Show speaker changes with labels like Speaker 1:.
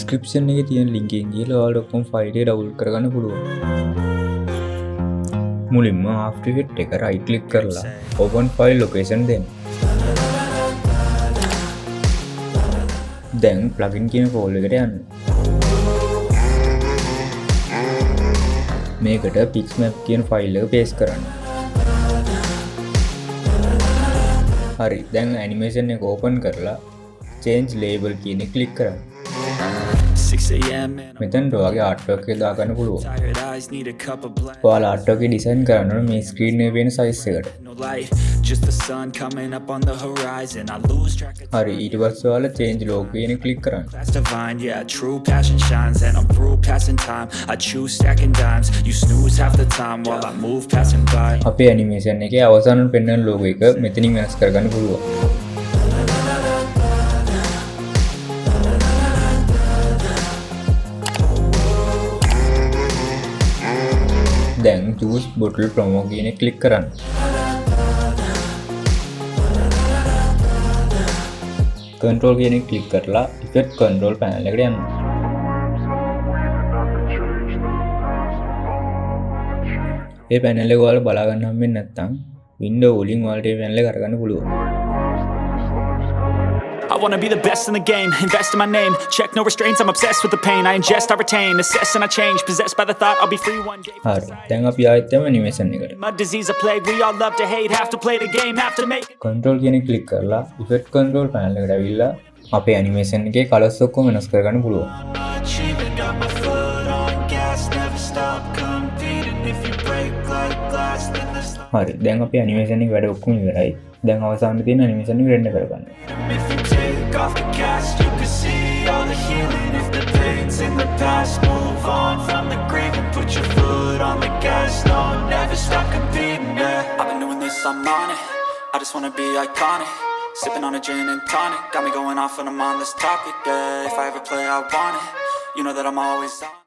Speaker 1: Description එකේ තියෙන link එකෙන් ගිහලා ඔයාලට ඔක්කොම ෆයිල් එක ඩවුන්ලෝඩ් කරගන්න පුළුවන්. මුලින්ම After Effects එක right click කරලා open file location දෙන්න. දැන් plugin කියන folder එකට යන්න. මේකට Pixmap කියන ෆයිල් එක paste කරන්න. හරි, දැන් animation එක open කරලා change label කියන එක click කරන්න. මෙතනට ඔයාගේ ආර්ට්වර්ක් එක දාගන්න පුළුවන්. ඔයාලා ආර්ට්වර්ක් එක ඩිසයින් කරන්න ඕන මේ ස්ක්‍රීන් එකේ වෙන සයිස් එකට. හරි, ඊට පස්සේ ඔයාලා change logo කියන එක click කරන්න. අපේ animation එකේ අවසානට පෙන්වන logo එක මෙතනින් වෙනස් කරගන්න පුළුවන්. දැන් choose bottle promo කියන එක click කරන්න. control කියන එක click කරලා effect control panel එකට යන්න. මේ panel එක ඔයාලා බලා ගන්න හම්බෙන්නේ නැත්නම් window වලින් ඔයාලට මේ panel එක අරගන්න පුළුවන්.
Speaker 2: I wanna be the best in the game, invest in my name, check no restraints, I'm obsessed with the pain, I ingest, I retain, assess and I change, possessed by the thought I'll be free one day.
Speaker 1: හරි, දැන් අපි ආයෙත් යමු animation එකට.
Speaker 2: My disease, a plague, we all love to hate, have to play the game, have to make it.
Speaker 1: control කියන එක click කරලා effect control panel එකට ඇවිල්ලා අපේ animation එකේ colors ඔක්කොම වෙනස් කරගන්න පුළුවන්. හරි, දැන් අපේ animation එක වැඩ ඔක්කොම ඉවරයි. දැන් අවසානයේ තියෙන animation එක render කරගන්න.
Speaker 2: Off the cast, you can see all the healing. If the pain's in the past, move on from the grave and put your foot on the gas. No, never stop competing, yeah. I've been doing this, I'm on it. I just wanna be iconic. Sipping on a gin and tonic, got me going off when I'm on this topic, yeah. If I ever play, I want it. You know that I'm always on.